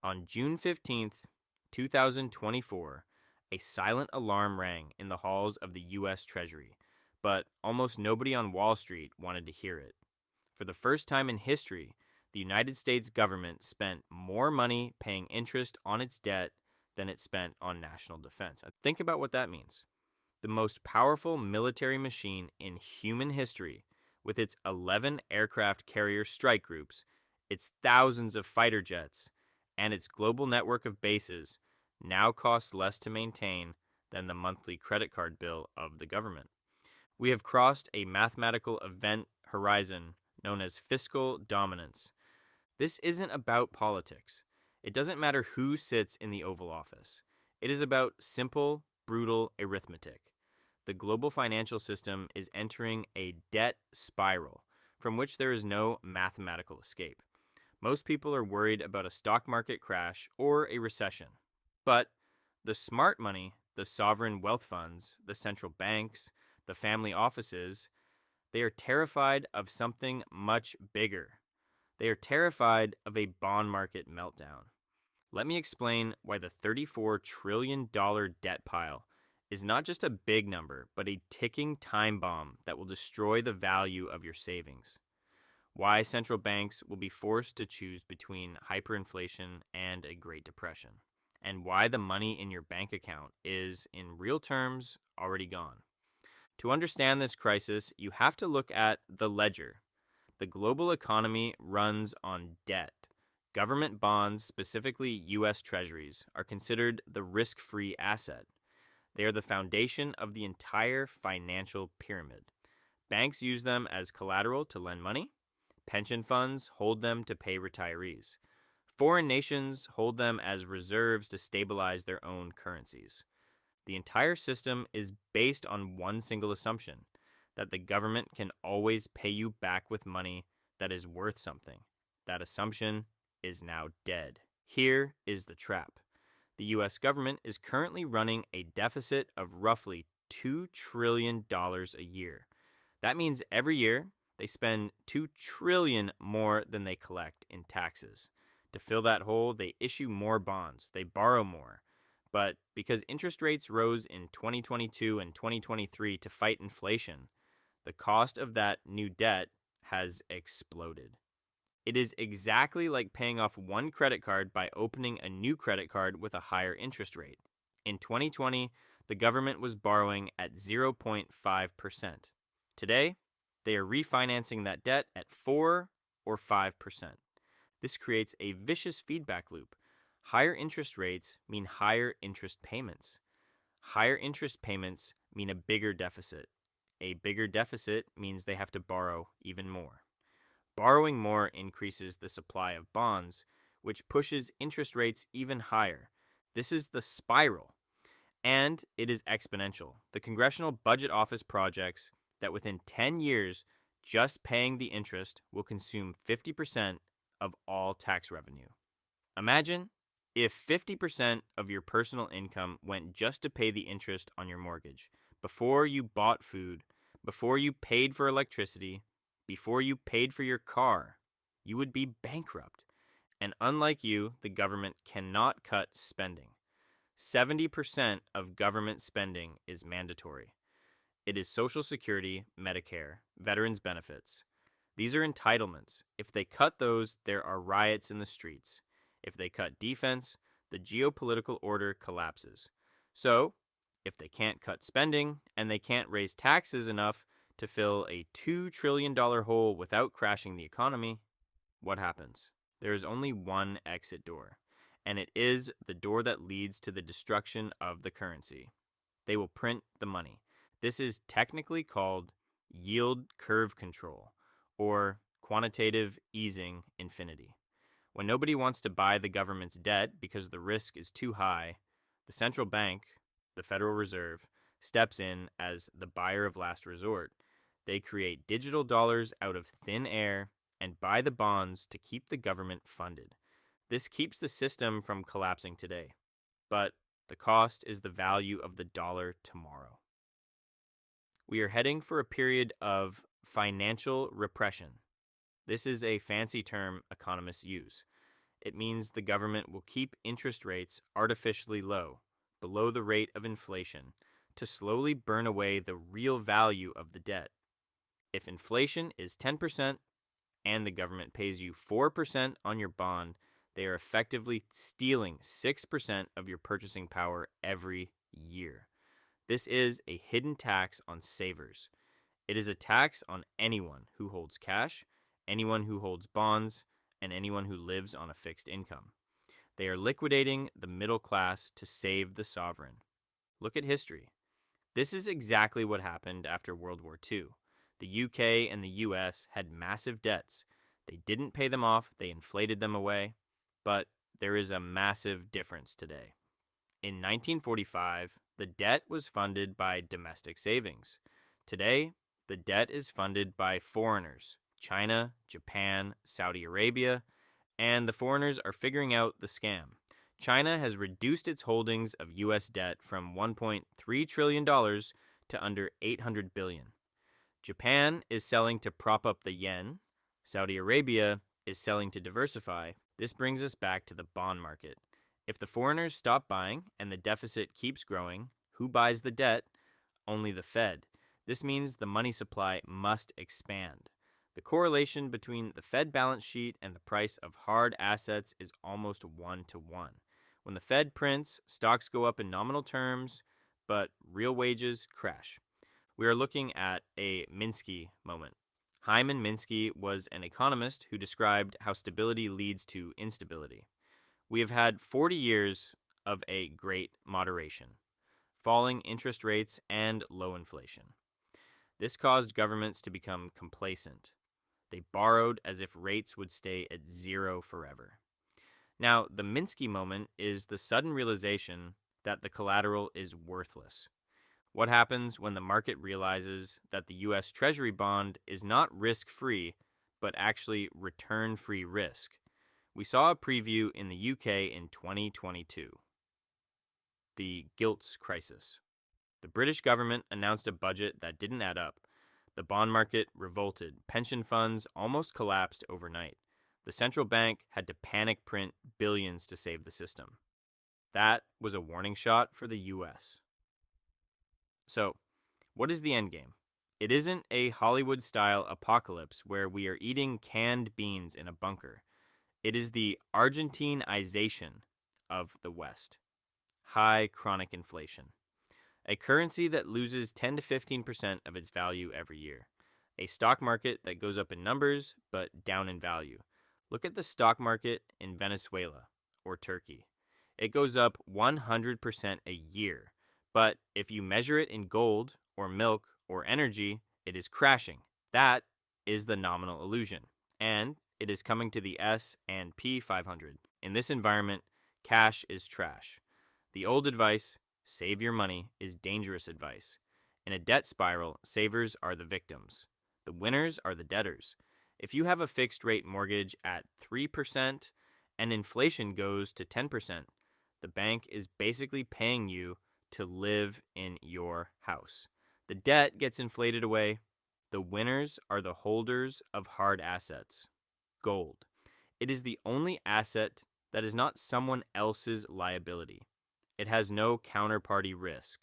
On June 15th, 2024, a silent alarm rang in the halls of the US Treasury, but almost nobody on Wall Street wanted to hear it. For the first time in history, the United States government spent more money paying interest on its debt than it spent on national defense. Think about what that means. The most powerful military machine in human history, with its 11 aircraft carrier strike groups, its thousands of fighter jets, and its global network of bases, now costs less to maintain than the monthly credit card bill of the government. We have crossed a mathematical event horizon known as fiscal dominance. This isn't about politics. It doesn't matter who sits in the Oval Office. It is about simple, brutal arithmetic. The global financial system is entering a debt spiral from which there is no mathematical escape. Most people are worried about a stock market crash or a recession. But the smart money, the sovereign wealth funds, the central banks, the family offices, they are terrified of something much bigger. They are terrified of a bond market meltdown. Let me explain why the $34 trillion debt pile is not just a big number, but a ticking time bomb that will destroy the value of your savings. Why central banks will be forced to choose between hyperinflation and a Great Depression, and why the money in your bank account is, in real terms, already gone. To understand this crisis, you have to look at the ledger. The global economy runs on debt. Government bonds, specifically US Treasuries, are considered the risk-free asset. They are the foundation of the entire financial pyramid. Banks use them as collateral to lend money. Pension funds hold them to pay retirees. Foreign nations hold them as reserves to stabilize their own currencies. The entire system is based on one single assumption, that the government can always pay you back with money that is worth something. That assumption is now dead. Here is the trap. The US government is currently running a deficit of roughly $2 trillion a year. That means every year they spend $2 trillion more than they collect in taxes. To fill that hole, they issue more bonds, they borrow more. But because interest rates rose in 2022 and 2023 to fight inflation, the cost of that new debt has exploded. It is exactly like paying off one credit card by opening a new credit card with a higher interest rate. In 2020, the government was borrowing at 0.5%. Today, they are refinancing that debt at 4 or 5%. This creates a vicious feedback loop. Higher interest rates mean higher interest payments. Higher interest payments mean a bigger deficit. A bigger deficit means they have to borrow even more. Borrowing more increases the supply of bonds, which pushes interest rates even higher. This is the spiral, and it is exponential. The Congressional Budget Office projects that within 10 years, just paying the interest will consume 50% of all tax revenue. Imagine if 50% of your personal income went just to pay the interest on your mortgage, before you bought food, before you paid for electricity, before you paid for your car. You would be bankrupt. And unlike you, the government cannot cut spending. 70% of government spending is mandatory. It is Social Security, Medicare, veterans benefits. These are entitlements. If they cut those, there are riots in the streets. If they cut defense, the geopolitical order collapses. So, if they can't cut spending and they can't raise taxes enough to fill a $2 trillion hole without crashing the economy, what happens? There is only one exit door, and it is the door that leads to the destruction of the currency. They will print the money. This is technically called yield curve control, or quantitative easing infinity. When nobody wants to buy the government's debt because the risk is too high, the central bank, the Federal Reserve, steps in as the buyer of last resort. They create digital dollars out of thin air and buy the bonds to keep the government funded. This keeps the system from collapsing today, but the cost is the value of the dollar tomorrow. We are heading for a period of financial repression. This is a fancy term economists use. It means the government will keep interest rates artificially low, below the rate of inflation, to slowly burn away the real value of the debt. If inflation is 10% and the government pays you 4% on your bond, they are effectively stealing 6% of your purchasing power every year. This is a hidden tax on savers. It is a tax on anyone who holds cash, anyone who holds bonds, and anyone who lives on a fixed income. They are liquidating the middle class to save the sovereign. Look at history. This is exactly what happened after World War II. The UK and the US had massive debts. They didn't pay them off, they inflated them away. But there is a massive difference today. In 1945, the debt was funded by domestic savings. Today, the debt is funded by foreigners, China, Japan, Saudi Arabia, and the foreigners are figuring out the scam. China has reduced its holdings of U.S. debt from $1.3 trillion to under $800 billion. Japan is selling to prop up the yen. Saudi Arabia is selling to diversify. This brings us back to the bond market. If the foreigners stop buying and the deficit keeps growing, who buys the debt? Only the Fed. This means the money supply must expand. The correlation between the Fed balance sheet and the price of hard assets is almost 1-to-1. When the Fed prints, stocks go up in nominal terms, but real wages crash. We are looking at a Minsky moment. Hyman Minsky was an economist who described how stability leads to instability. We have had 40 years of a great moderation, falling interest rates, and low inflation. This caused governments to become complacent. They borrowed as if rates would stay at zero forever. Now, the Minsky moment is the sudden realization that the collateral is worthless. What happens when the market realizes that the US Treasury bond is not risk-free, but actually return-free risk? We saw a preview in the UK in 2022. The gilts crisis. The British government announced a budget that didn't add up. The bond market revolted. Pension funds almost collapsed overnight. The central bank had to panic print billions to save the system. That was a warning shot for the US. So, what is the endgame? It isn't a Hollywood-style apocalypse where we are eating canned beans in a bunker. It is the Argentiniization of the West. High chronic inflation. A currency that loses 10 to 15% of its value every year. A stock market that goes up in numbers but down in value. Look at the stock market in Venezuela or Turkey. It goes up 100% a year, but if you measure it in gold or milk or energy, it is crashing. That is the nominal illusion, and it is coming to the S&P 500. In this environment, cash is trash. The old advice, save your money, is dangerous advice. In a debt spiral, savers are the victims. The winners are the debtors. If you have a fixed rate mortgage at 3% and inflation goes to 10%, the bank is basically paying you to live in your house. The debt gets inflated away. The winners are the holders of hard assets. Gold. It is the only asset that is not someone else's liability. It has no counterparty risk.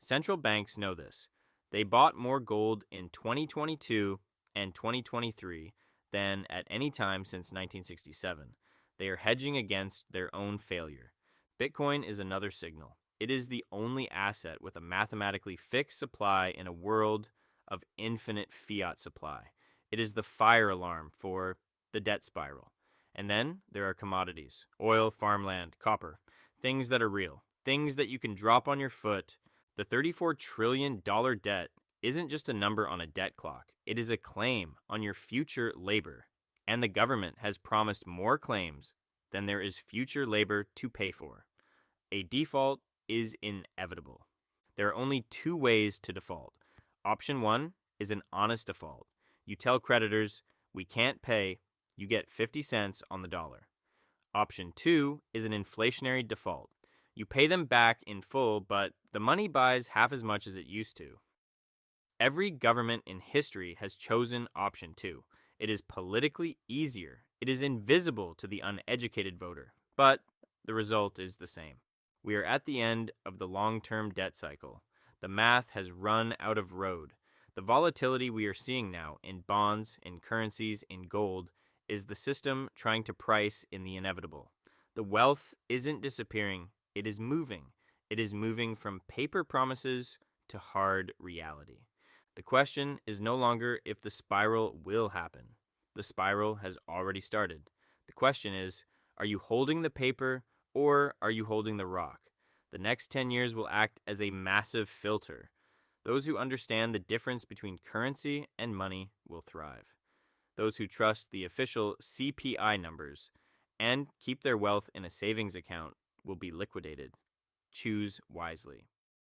Central banks know this. They bought more gold in 2022 and 2023 than at any time since 1967. They are hedging against their own failure. Bitcoin is another signal. It is the only asset with a mathematically fixed supply in a world of infinite fiat supply. It is the fire alarm for the debt spiral. And then there are commodities, oil, farmland, copper, things that are real, things that you can drop on your foot. The $34 trillion debt isn't just a number on a debt clock. It is a claim on your future labor. And the government has promised more claims than there is future labor to pay for. A default is inevitable. There are only two ways to default. Option 1 is an honest default. You tell creditors, we can't pay, you get 50 cents on the dollar. Option 2 is an inflationary default. You pay them back in full, but the money buys half as much as it used to. Every government in history has chosen option 2. It is politically easier It is invisible to the uneducated voter, but the result is the same. We are at the end of the long-term debt cycle. The math has run out of road. The volatility we are seeing now in bonds, in currencies, in gold is the system trying to price in the inevitable. The wealth isn't disappearing, it is moving. It is moving from paper promises to hard reality. The question is no longer if the spiral will happen. The spiral has already started. The question is, are you holding the paper or are you holding the rock? The next 10 years will act as a massive filter. Those who understand the difference between currency and money will thrive. Those who trust the official CPI numbers and keep their wealth in a savings account will be liquidated. Choose wisely.